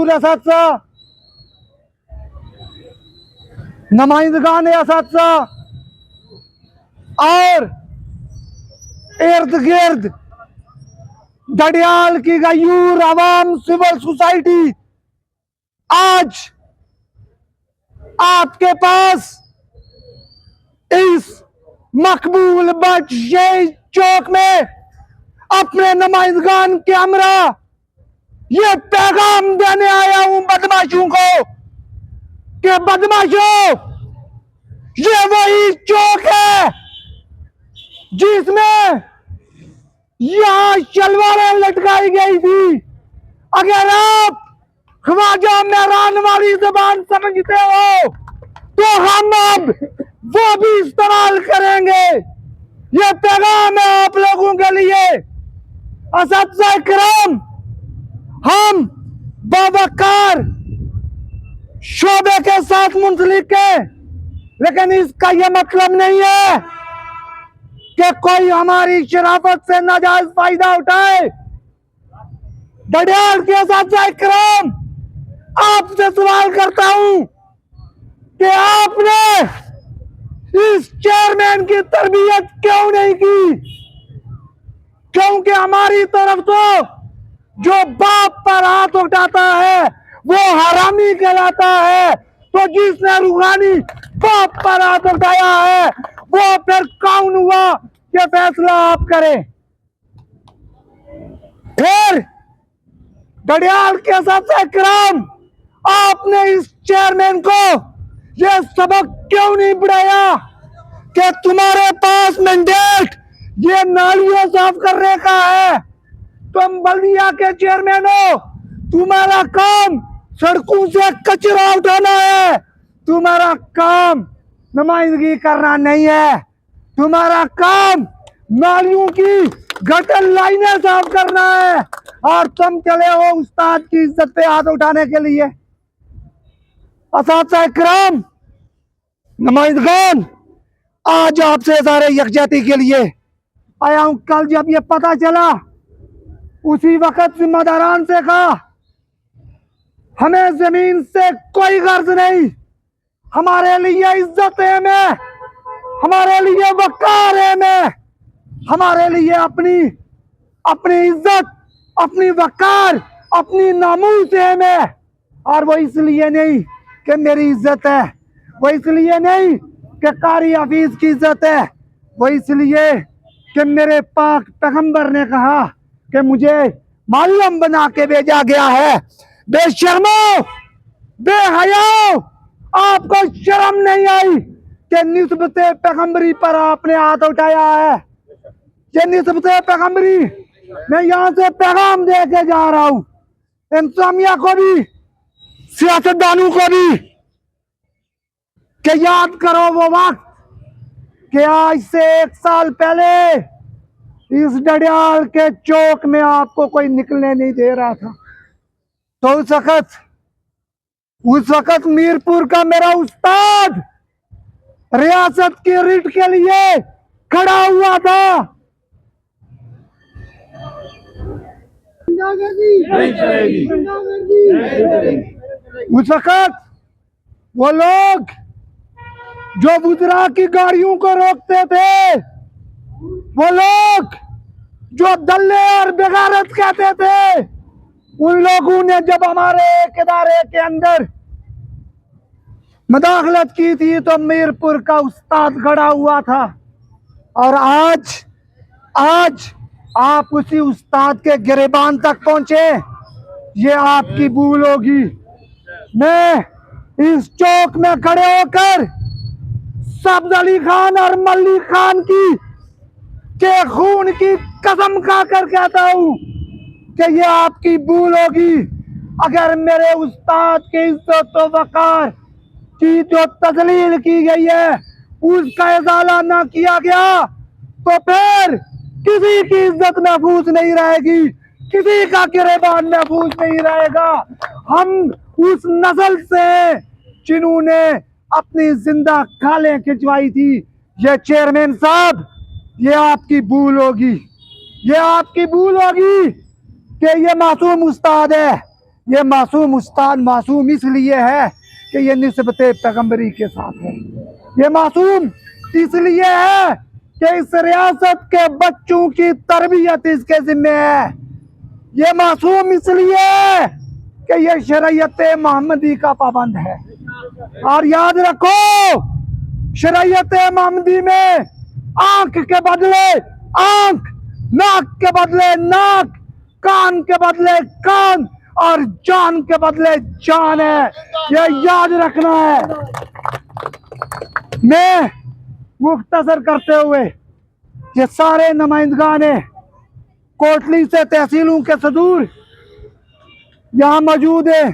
हजूर असद नुमाइंदगान असद और इर्द गिर्द डडियाल की गयूर आवाम सिविल सोसाइटी आज आपके पास इस मकबूल बख्श चौक में अपने नुमाइंदगान के हमरा ये पैगाम देने आया हूं बदमाशों को कि बदमाशों, ये वही चौक है जिसमें यहां शलवारें लटकाई गई थी। अगर आप ख्वाजा मेहरान वाली जबान समझते हो तो हम अब वो भी इस्तेमाल करेंगे। ये पैगाम है आप लोगों के लिए। असद इकराम, हम बावकार शोबे के साथ मुंसलिक है, लेकिन इसका यह मतलब नहीं है कि कोई हमारी शराफत से नाजायज फायदा उठाए। डडियाल के असद इकराम, आपसे सवाल करता हूं कि आपने इस चेयरमैन की तरबियत क्यों नहीं की? क्योंकि हमारी तरफ तो जो बाप पर हाथ उठाता है वो हरामी कहलाता है, तो जिसने रूहानी बाप पर हाथ उठाया है वो फिर कौन हुआ? ये फैसला आप करें। फिर डडियाल के असद इकराम, आपने इस चेयरमैन को ये सबक क्यों नहीं पढ़ाया कि तुम्हारे पास मैंडेट ये नालियां साफ करने का है? तुम बल्दिया के चेयरमैन हो, तुम्हारा काम सड़कों से कचरा उठाना है, तुम्हारा काम नुमाइंदगी करना नहीं है। तुम्हारा काम नालियों की गटर लाइनें साफ करना है और तुम चले हो उस्ताद की इज्जत पे हाथ उठाने के लिए। असद इकराम, नुमाइंदगान, आज आपसे सारे यकजहती के लिए आया हूं। कल जब ये पता चला उसी वक्त जिम्मेदारान से कहा हमें जमीन से कोई गर्ज नहीं, हमारे लिए इज्जत है में, हमारे लिए वकार है में, हमारे लिए अपनी इज्जत, अपनी वकार, अपनी नामूस है में। और वो इसलिए नहीं कि मेरी इज्जत है, वो इसलिए नहीं कि कारी हफीज की इज्जत है, वो इसलिए कि मेरे पाक पैगंबर ने कहा कि मुझे मालूम बना के भेजा गया है। बेशर्मो, बेहयाओ, आपको शर्म नहीं आई कि निस्बते पैगंबरी पर आपने हाथ उठाया है? ये निस्बते पैगंबरी, मैं यहाँ से पैगाम दे के जा रहा हूँ इंतजामिया को भी, सियासतदानों को भी, कि याद करो वो वक्त कि आज से 1 साल पहले इस डडियाल के चौक में आपको कोई निकलने नहीं दे रहा था। तो उस वक्त मीरपुर का मेरा उस्ताद रियासत की रिट के लिए खड़ा हुआ था। उस वक्त वो लोग जो बुजरा की गाड़ियों को रोकते थे, वो लोग जो दल्ले और बेगारत कहते थे, उन लोगों ने जब हमारे एक इदारे के अंदर मदाखलत की थी तो मीरपुर का उस्ताद खड़ा हुआ था। और आज आप उसी उस्ताद के गिरेबान तक पहुंचे, ये आपकी भूल होगी। मैं इस चौक में खड़े होकर सब्ज अली खान और मल्ली खान के खून की कसम खाकर कहता हूं कि ये आपकी भूल होगी। अगर मेरे उस्ताद की इज्जत व वकार की जो तजलील की गई है उसका इजाला ना किया गया तो फिर किसी की इज्जत महफूज नहीं रहेगी, किसी का गिरेबान महफूज नहीं रहेगा। हम उस नस्ल से जिन्होंने अपनी जिंदा खालें खिंचवाई थी। ये चेयरमैन साहब, ये आपकी भूल होगी, ये आपकी भूल होगी कि ये मासूम उस्ताद है, ये मासूम उस्ताद मासूम इसलिए है कि ये निस्बत पैगंबरी के साथ है। ये मासूम इसलिए है कि इस रियासत के बच्चों की तरबियत इसके जिम्मे है। ये मासूम इसलिए है कि ये शरीयत मोहम्मदी का पाबंद है। और याद रखो, शरीयत मोहम्मदी में आंख के बदले आंख, नाक के बदले नाक, कान के बदले कान और जान के बदले जान है। ये याद रखना है। मैं मुख्तसर करते हुए, ये सारे नुमाइंदगान कोटली से तहसीलों के सदूर यहाँ मौजूद है,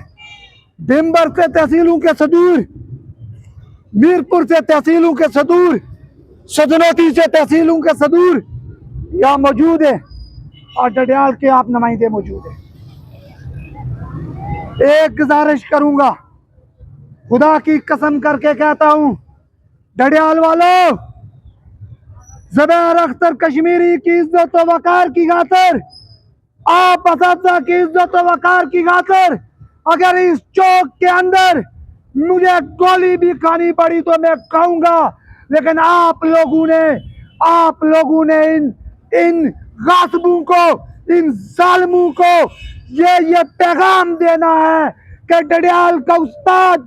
भिम्बर से तहसीलों के सदूर, मीरपुर से तहसीलों के सदूर, सजनोती से तहसीलों के सदूर यहाँ मौजूद है, और डडियाल के आप नुमाइंदे मौजूद हैं। एक गुजारिश करूंगा, खुदा की कसम करके कहता हूं, डडियाल वालों, ज़ुबैर अख्तर कश्मीरी की इज्जत व वकार की खातिर, आप असातिज़ा की इज्जत व वकार की खातिर अगर इस चौक के अंदर मुझे गोली भी खानी पड़ी तो मैं कहूंगा, लेकिन आप लोगों ने इन गासिबों को, इन जालिमों को ये पैगाम देना है कि डडियाल का उस्ताद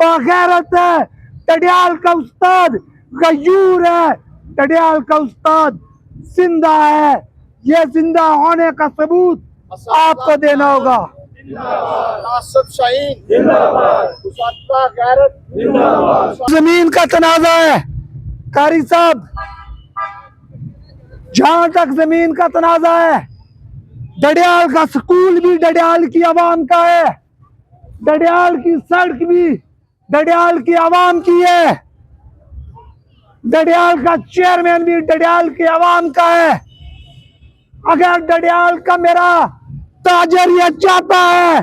बागैरत है, डडियाल का उस्ताद गयूर है, डडियाल का उस्ताद जिंदा है। ये जिंदा होने का सबूत आपको देना होगा। जमीन का तनाजा है कारी साहब, जहां तक जमीन का तनाजा है, डडियाल का स्कूल भी डडियाल की आवाम का है, डडियाल की सड़क भी डडियाल की आवाम की है, डडियाल का चेयरमैन भी डडियाल की आवाम का है। अगर डडियाल का मेरा ताजर ये चाहता है,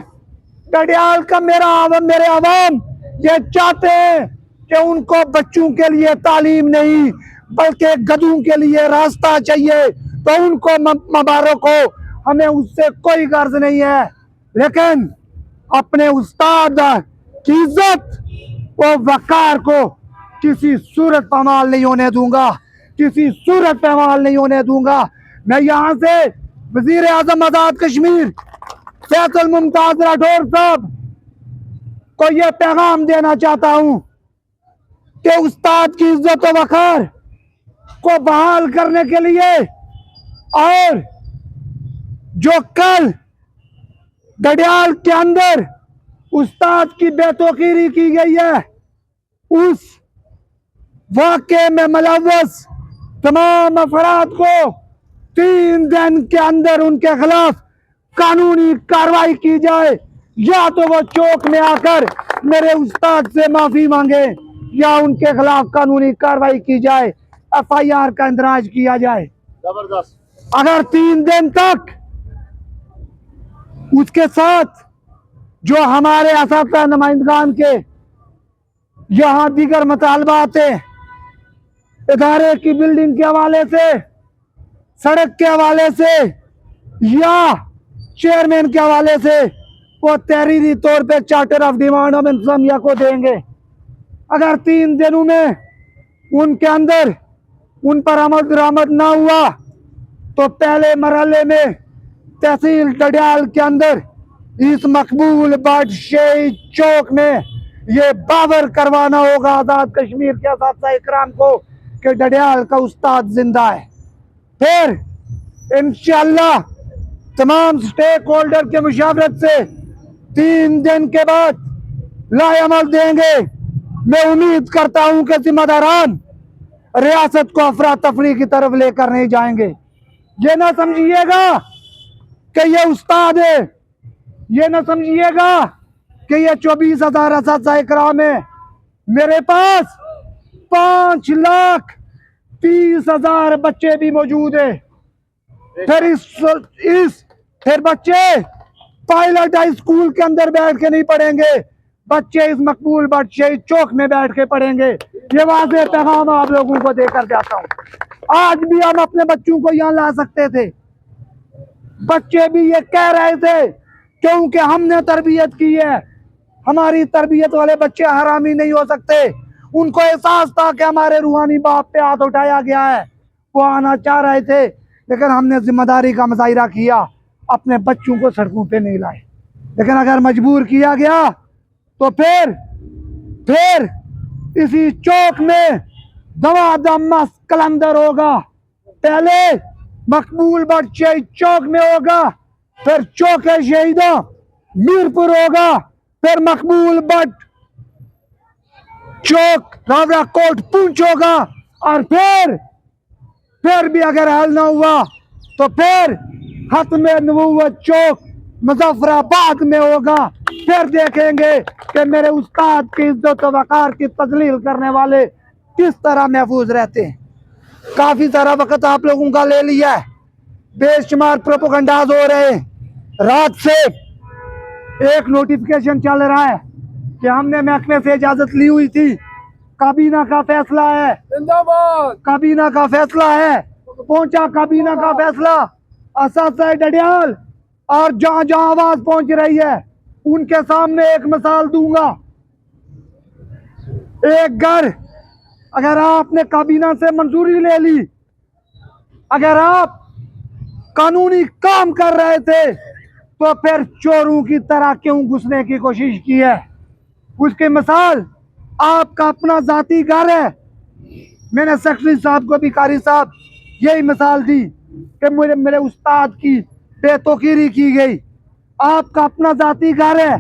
डडियाल का मेरे आवाम ये चाहते हैं कि उनको बच्चों के लिए तालीम नहीं बल्कि गधों के लिए रास्ता चाहिए, तो उनको मुबारक हो, हमें उससे कोई गर्ज नहीं है। लेकिन अपने उस्ताद की इज्जत व वकार को किसी सूरत पामाल नहीं होने दूंगा, किसी सूरत पामाल नहीं होने दूंगा। मैं यहाँ से वजीर आजम आजाद कश्मीर फैसल मुमताज राठौर साहब को यह पैगाम देना चाहता हूँ कि उस्ताद की इज्जत व वकार को बहाल करने के लिए, और जो कल डडियाल के अंदर उस्ताद की बेतौकीरी की गई है, उस वाक़े में मुलव्वस तमाम अफराद को 3 दिन के अंदर उनके खिलाफ कानूनी कार्रवाई की जाए, या तो वो चौक में आकर मेरे उस्ताद से माफी मांगे या उनके खिलाफ कानूनी कार्रवाई की जाए, FIR का इंदराज किया जाए। जबरदस्त। अगर 3 दिन तक उसके साथ जो हमारे असातिज़ा नुमाइंदगान के यहाँ दीगर मुतालबात है, इदारे की बिल्डिंग के हवाले से, सड़क के हवाले से या चेयरमैन के हवाले से, वो तहरीरी तौर पे चार्टर ऑफ डिमांड हम इंतजामिया को देंगे। अगर 3 दिनों में उनके अंदर उन पर अमल दरामद ना हुआ तो पहले मरहले में तहसील डडियाल के अंदर इस मकबूल बादशाही चौक में ये बावर करवाना होगा आजाद कश्मीर के असातिज़ा इकराम को कि डडियाल का उस्ताद जिंदा है। फिर इंशाअल्लाह तमाम स्टेक होल्डर के मुशावरत से 3 दिन के बाद लाएअमल देंगे। मैं उम्मीद करता हूं कि जिम्मेदारान रियासत को अफरा तफरी की तरफ लेकर नहीं जाएंगे। ये ना समझिएगा कि ये उस्ताद है, ये ना समझिएगा कि ये 24,000 असातिज़ा इकराम है। मेरे पास 5,30,000 बच्चे भी मौजूद है। फिर बच्चे पायलट हाई स्कूल के अंदर बैठ के नहीं पढ़ेंगे, बच्चे इस मकबूल बादशाही चौक में बैठ के पढ़ेंगे। ये वाज़ेह पैगाम आप लोगों को देकर जाता हूँ। आज भी हम अपने बच्चों को यहाँ ला सकते थे, बच्चे भी ये कह रहे थे क्योंकि हमने तरबियत की है। हमारी तरबियत वाले बच्चे हरामी नहीं हो सकते। उनको एहसास था कि हमारे रूहानी बाप पे हाथ उठाया गया है, वो आना चाह रहे थे, लेकिन हमने जिम्मेदारी का मुजाहिरा किया, अपने बच्चों को सड़कों पे नहीं लाए। लेकिन अगर मजबूर किया गया तो फिर इसी चौक में दमादम मस्त कलंदर होगा। पहले मकबूल बट शहीद चौक में होगा, फिर चौक शहीदा मीरपुर होगा, फिर मकबूल बट चौक रावड़ा कोट पूंछ होगा, और फिर भी अगर हल ना हुआ तो फिर खत्म नबूवत चौक मुजफ्फराबाद में होगा। फिर देखेंगे कि मेरे उस्ताद की इज्जत वकार की तजलील करने वाले किस तरह महफूज रहते हैं। काफी सारा वक्त आप लोगों का ले लिया है, बेशुमार प्रोपोगंडाज हो रहे हैं। रात से एक नोटिफिकेशन चल रहा है कि हमने महकमे से इजाजत ली हुई थी, काबीना का फैसला है, जिंदाबाद काबीना का फैसला है, पहुंचा काबीना का फैसला असासा डडियाल। और जहां जहां आवाज पहुंच रही है उनके सामने एक मिसाल दूंगा। एक घर अगर आपने काबीना से मंजूरी ले ली, अगर आप कानूनी काम कर रहे थे, तो फिर चोरों की तरह क्यों घुसने की कोशिश की है। उसकी मिसाल आपका अपना जाती घर है। मैंने सेक्रेटरी साहब को भी, कारी साहब, यही मिसाल दी कि मेरे उस्ताद की बेतौकीरी की गई। आपका अपना जाती घर है,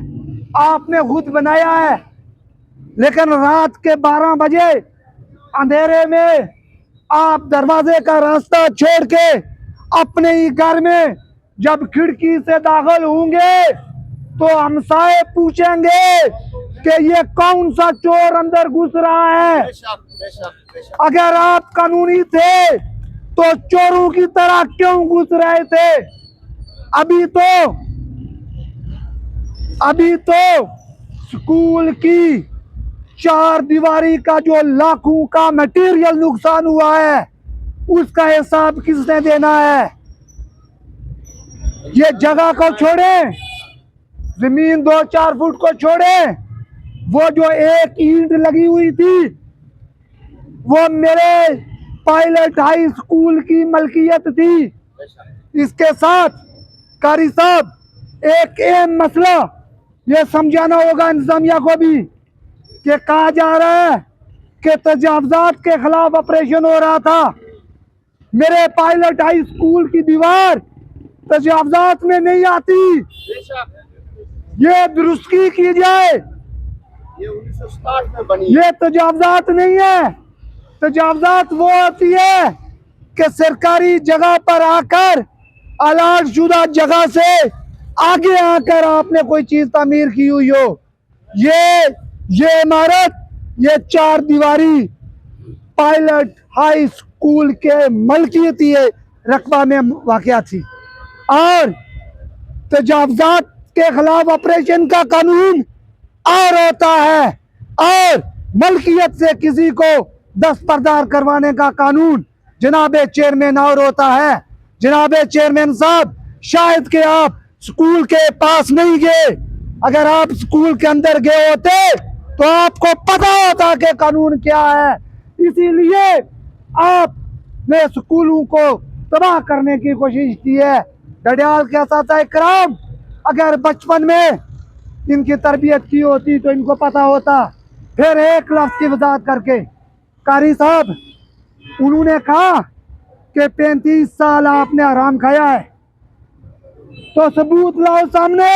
आपने खुद बनाया है, लेकिन रात के 12 बजे अंधेरे में आप दरवाजे का रास्ता छोड़ के अपने ही घर में जब खिड़की से दाखिल होंगे तो हमसाए पूछेंगे कि ये कौन सा चोर अंदर घुस रहा है। अगर आप कानूनी थे तो चोरों की तरह क्यों घुस रहे थे। अभी तो स्कूल की 4 दीवारी का जो लाखों का मटेरियल नुकसान हुआ है, उसका हिसाब किसने देना है। ये जगह को छोड़े, जमीन 2-4 फुट को छोड़े, वो जो एक ईंट लगी हुई थी वो मेरे पायलट हाई स्कूल की मलकियत थी। इसके साथ कारी साहब एक अहम मसला ये समझाना होगा इंतजामिया को भी कि कहा जा रहा है कि तजावजात के खिलाफ ऑपरेशन हो रहा था। मेरे पायलट हाई स्कूल की दीवार तजावजात में नहीं आती, ये दुरुस्ती की जाए। ये 1960 में बनी, ये तजावजात नहीं है। तजावजात वो होती है कि सरकारी जगह पर आकर अलाट शुदा जगह से आगे आकर आपने कोई चीज तामीर की हुई हो। ये इमारत, ये 4 दीवारी पायलट हाई स्कूल के मलकियती रकबा में वाक़या थी, और तजावजात के खिलाफ ऑपरेशन का कानून और होता है, और मलकियत से किसी को दस्तबरदार करवाने का कानून जनाब चेयरमैन और होता है। जनाब चेयरमैन साहब, शायद कि आप स्कूल के पास नहीं गए, अगर आप स्कूल के अंदर गए होते तो आपको पता होता कि कानून क्या है। इसीलिए आपने स्कूलों को तबाह करने की कोशिश की है। डडियाल के साथ इकराम अगर बचपन में इनकी तरबियत की होती तो इनको पता होता। फिर एक लफ्ज की वजाहत करके कारी साहब, उन्होंने कहा कि 35 साल आपने आराम खाया है, तो सबूत लाओ सामने,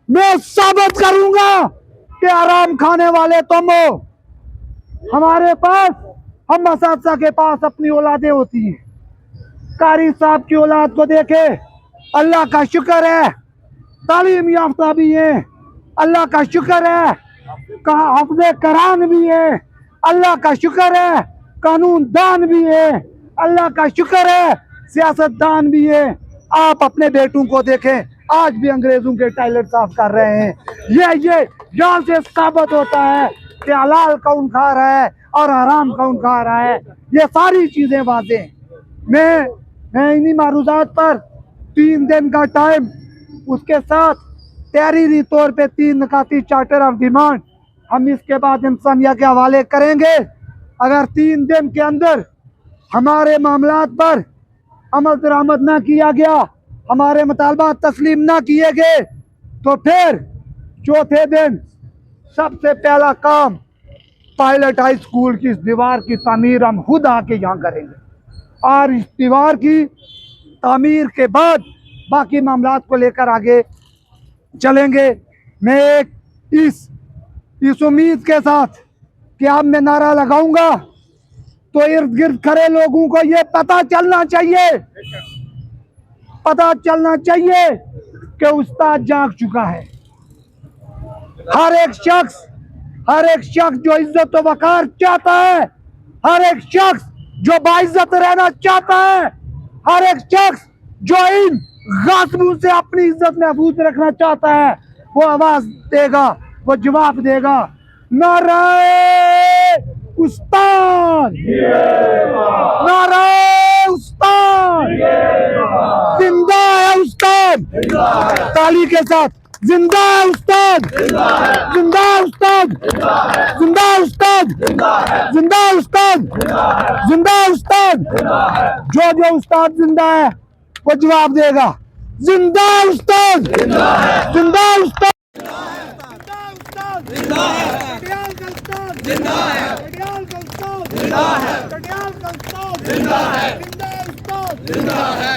मैं साबित करूंगा कि आराम खाने वाले तुम हो। हमारे पास, हम असातिज़ा के पास अपनी औलादें होती हैं। कारी साहब की औलाद को देखे, अल्लाह का शुक्र है, तालीम याफ्ता भी है, अल्लाह का शुक्र है, हाफ़िज़े कुरान भी है, अल्लाह का शुक्र है, कानून दान भी है, अल्लाह का शुक्र है, सियासतदान भी है। आप अपने बेटों को देखें, आज भी अंग्रेजों के टॉयलेट साफ कर रहे हैं। ये यहाँ से साबित होता है कि हलाल कौन खा रहा है और हराम कौन खा रहा है। ये सारी चीजें वाज़ेह हैं। मैं इन्हीं मारूजात पर 3 दिन का टाइम, उसके साथ तहरीरी तौर पे 3 निकाती चार्टर ऑफ डिमांड हम इसके बाद इंसानिया के हवाले करेंगे। अगर 3 दिन के अंदर हमारे मामलात पर अमल दरामद ना किया गया, हमारे मुतालबात तस्लीम ना किए गए, तो फिर चौथे दिन सबसे पहला काम पायलट हाई स्कूल की इस दीवार की तामीर हम खुद आके यहाँ करेंगे और इस दीवार की तामीर के बाद बाकी मामलात को लेकर आगे चलेंगे। मैं एक इस उम्मीद के साथ कि अब मैं नारा लगाऊंगा तो इर्द गिर्द खड़े लोगों को ये पता चलना चाहिए कि उस्ताद जाग चुका है। हर एक शख्स जो इज्जत व वकार चाहता है, हर एक शख्स जो बाइज्जत रहना चाहता है, हर एक शख्स जो इन गासिबों से अपनी इज्जत महफूज रखना चाहता है, वो आवाज देगा, वो जवाब देगा। नारे उस्ताद, नारे उस्ताद, जिंदा है उस्ताद, ताली के साथ जिंदा है उस्ताद, जिंदा है उस्ताद, जिंदा है उस्ताद, जिंदा है उस्ताद, जिंदा है उस्ताद। जो उस्ताद जिंदा है वो जवाब देगा। जिंदा है उस्ताद, जिंदा है उस्ताद, जिंदा है, जिंदा है, जिंदा है, जिंदा है, जिंदा है,